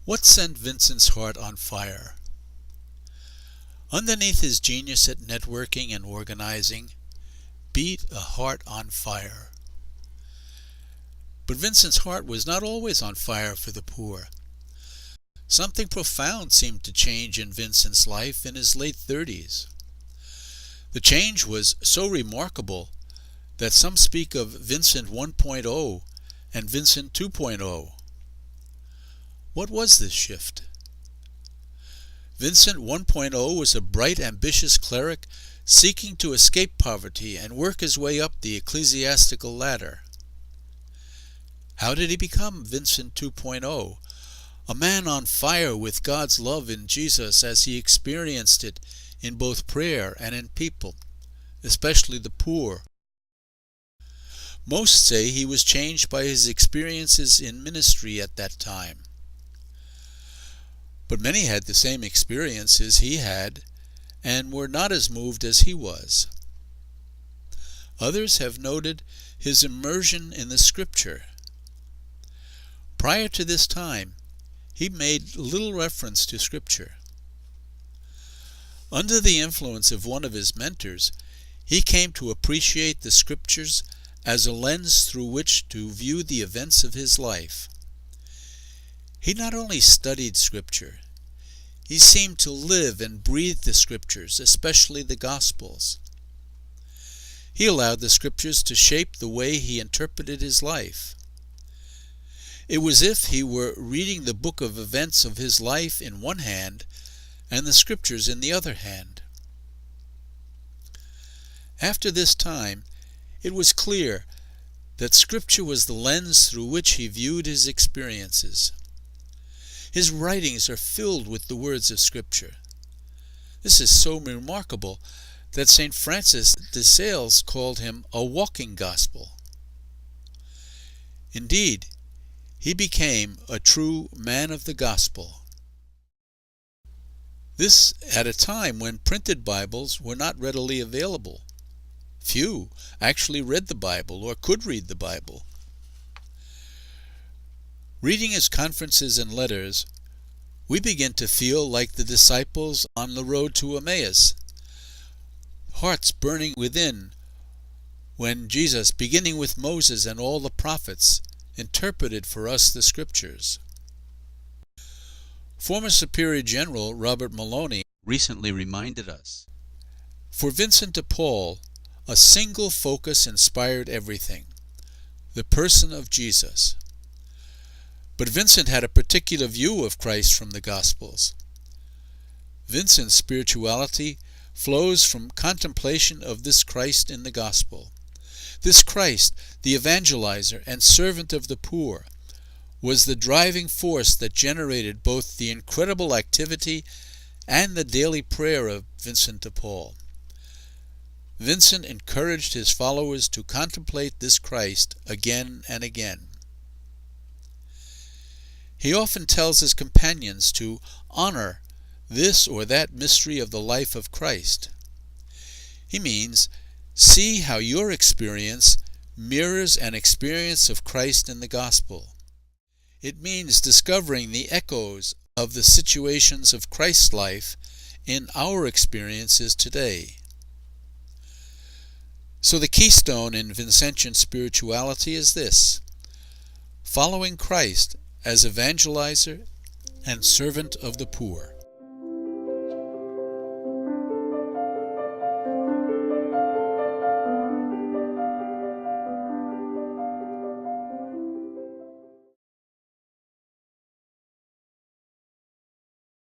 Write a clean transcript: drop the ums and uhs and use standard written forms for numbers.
What sent Vincent's heart on fire? Underneath his genius at networking and organizing beat a heart on fire. But Vincent's heart was not always on fire for the poor. Something profound seemed to change in Vincent's life in his late 30s. The change was so remarkable that some speak of Vincent 1.0 and Vincent 2.0. What was this shift? Vincent 1.0 was a bright, ambitious cleric seeking to escape poverty and work his way up the ecclesiastical ladder. How did he become Vincent 2.0? A man on fire with God's love in Jesus as he experienced it in both prayer and in people, especially the poor. Most say he was changed by his experiences in ministry at that time. But many had the same experiences he had and were not as moved as he was. Others have noted his immersion in the Scripture. Prior to this time, he made little reference to Scripture. Under the influence of one of his mentors, he came to appreciate the Scriptures as a lens through which to view the events of his life. He not only studied Scripture, he seemed to live and breathe the Scriptures, especially the Gospels. He allowed the Scriptures to shape the way he interpreted his life. It was as if he were reading the book of events of his life in one hand and the Scriptures in the other hand. After this time, it was clear that Scripture was the lens through which he viewed his experiences. His writings are filled with the words of Scripture. This is so remarkable that St. Francis de Sales called him a walking gospel. Indeed, he became a true man of the gospel. This at a time when printed Bibles were not readily available. Few actually read the Bible or could read the Bible. Reading his conferences and letters, we begin to feel like the disciples on the road to Emmaus, hearts burning within when Jesus, beginning with Moses and all the prophets, interpreted for us the Scriptures. Former Superior General Robert Maloney recently reminded us, for Vincent de Paul, a single focus inspired everything: the person of Jesus. But Vincent had a particular view of Christ from the Gospels. Vincent's spirituality flows from contemplation of this Christ in the Gospel. This Christ, the evangelizer and servant of the poor, was the driving force that generated both the incredible activity and the daily prayer of Vincent de Paul. Vincent encouraged his followers to contemplate this Christ again and again. He often tells his companions to honor this or that mystery of the life of Christ. He means, see how your experience mirrors an experience of Christ in the Gospel. It means discovering the echoes of the situations of Christ's life in our experiences today. So the keystone in Vincentian spirituality is this: following Christ as evangelizer and servant of the poor.